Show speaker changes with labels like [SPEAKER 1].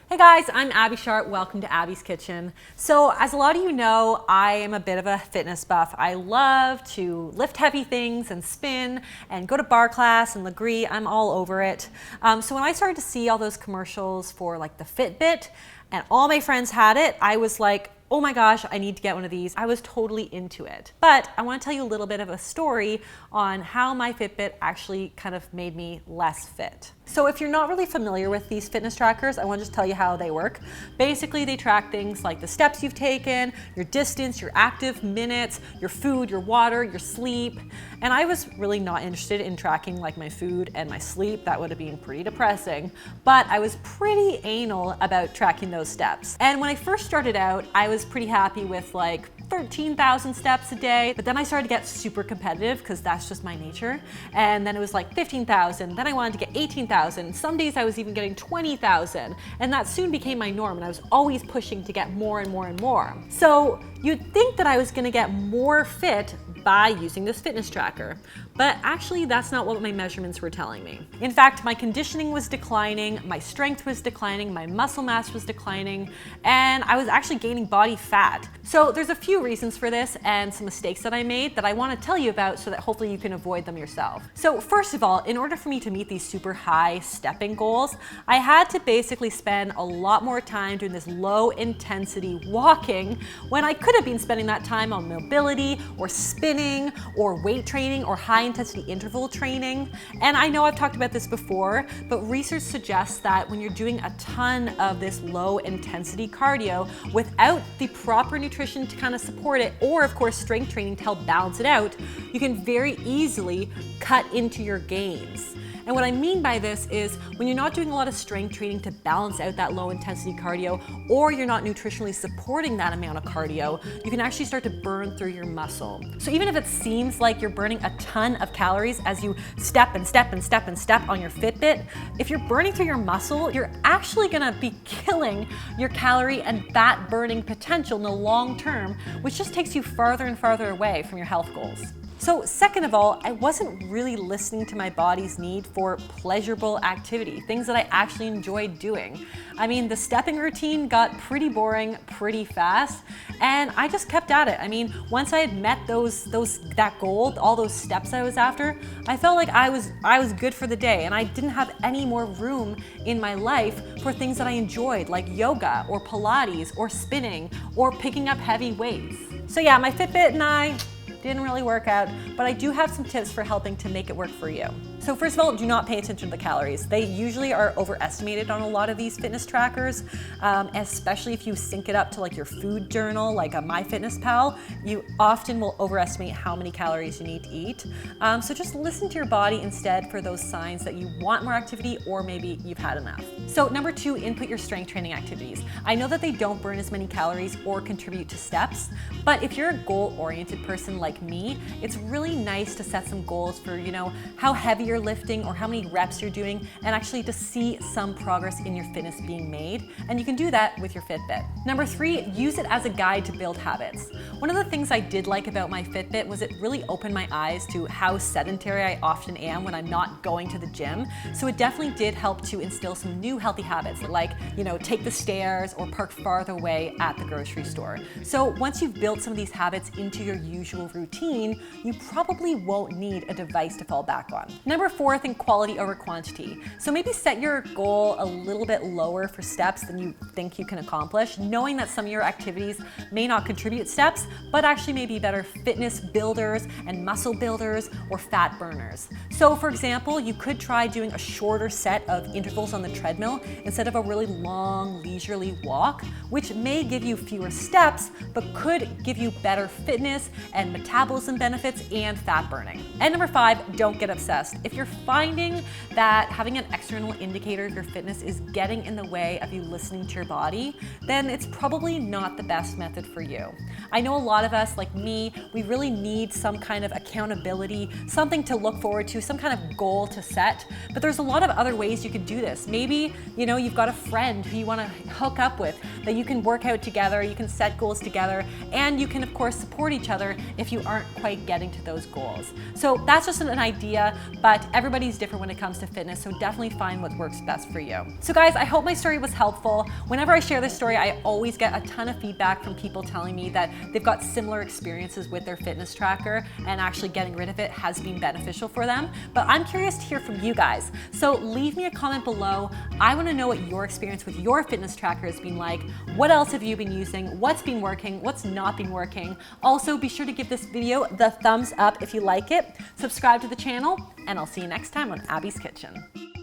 [SPEAKER 1] Hey guys, I'm Abby Sharp. Welcome to Abby's Kitchen. So as a lot of you know, I am a bit of a fitness buff. I love to lift heavy things and spin and go to bar class and Legree. I'm all over it. So when I started to see all those commercials for like the Fitbit and all my friends had it, I was like, oh my gosh, I need to get one of these. I was totally into it. But I want to tell you a little bit of a story on how my Fitbit actually kind of made me less fit. So if you're not really familiar with these fitness trackers, I want to just tell you how they work. Basically, they track things like the steps you've taken, your distance, your active minutes, your food, your water, your sleep. And I was really not interested in tracking like my food and my sleep. That would have been pretty depressing. But I was pretty anal about tracking those steps. And when I first started out, I was pretty happy with like 13,000 steps a day, but then I started to get super competitive because that's just my nature. And then it was like 15,000, then I wanted to get 18,000. Some days I was even getting 20,000, and that soon became my norm, and I was always pushing to get more and more and more. So you'd think that I was gonna get more fit by using this fitness tracker, but actually that's not what my measurements were telling me. In fact, my conditioning was declining, my strength was declining, my muscle mass was declining, and I was actually gaining body fat. So there's a few reasons for this and some mistakes that I made that I want to tell you about so that hopefully you can avoid them yourself. So first of all, in order for me to meet these super high stepping goals, I had to basically spend a lot more time doing this low intensity walking when I could have been spending that time on mobility or spinning or weight training or high intensity interval training. And I know I've talked about this before, but research suggests that when you're doing a ton of this low intensity cardio without the proper nutrition to kind of support it, or of course strength training to help balance it out, you can very easily cut into your gains. And what I mean by this is when you're not doing a lot of strength training to balance out that low intensity cardio, or you're not nutritionally supporting that amount of cardio, you can actually start to burn through your muscle. So even if it seems like you're burning a ton of calories as you step and step and step and step on your Fitbit, if you're burning through your muscle, you're actually gonna be killing your calorie and fat burning potential in the long term, which just takes you farther and farther away from your health goals. So second of all, I wasn't really listening to my body's need for pleasurable activity, things that I actually enjoyed doing. I mean, the stepping routine got pretty boring pretty fast, and I just kept at it. I mean, once I had met that goal, all those steps I was after, I felt like I was good for the day, and I didn't have any more room in my life for things that I enjoyed, like yoga or Pilates or spinning or picking up heavy weights. So yeah, my Fitbit and I didn't really work out, but I do have some tips for helping to make it work for you. So first of all, do not pay attention to the calories. They usually are overestimated on a lot of these fitness trackers, especially if you sync it up to like your food journal, like a MyFitnessPal. You often will overestimate how many calories you need to eat. So just listen to your body instead for those signs that you want more activity or maybe you've had enough. So number two, input your strength training activities. I know that they don't burn as many calories or contribute to steps, but if you're a goal-oriented person like me, it's really nice to set some goals for, how heavy you're lifting or how many reps you're doing, and actually to see some progress in your fitness being made. And you can do that with your Fitbit. Number three, use it as a guide to build habits. One of the things I did like about my Fitbit was it really opened my eyes to how sedentary I often am when I'm not going to the gym. So it definitely did help to instill some new healthy habits, like, take the stairs or park farther away at the grocery store. So once you've built some of these habits into your usual routine, you probably won't need a device to fall back on. Number four, think quality over quantity. So maybe set your goal a little bit lower for steps than you think you can accomplish, knowing that some of your activities may not contribute steps, but actually may be better fitness builders and muscle builders or fat burners. So for example, you could try doing a shorter set of intervals on the treadmill instead of a really long, leisurely walk, which may give you fewer steps, but could give you better fitness and metabolism benefits and fat burning. And number five, don't get obsessed. If you're finding that having an external indicator of your fitness is getting in the way of you listening to your body, then it's probably not the best method for you. I know a lot of us, like me, we really need some kind of accountability, something to look forward to, some kind of goal to set, but there's a lot of other ways you could do this. Maybe, you've got a friend who you want to hook up with that you can work out together, you can set goals together, and you can of course support each other if you aren't quite getting to those goals. So that's just an idea, but but everybody's different when it comes to fitness, so definitely find what works best for you. So guys, I hope my story was helpful. Whenever I share this story, I always get a ton of feedback from people telling me that they've got similar experiences with their fitness tracker and actually getting rid of it has been beneficial for them. But I'm curious to hear from you guys. So leave me a comment below. I want to know what your experience with your fitness tracker has been like. What else have you been using? What's been working? What's not been working? Also, be sure to give this video the thumbs up if you like it. Subscribe to the channel, and I'll see you next time on Abby's Kitchen.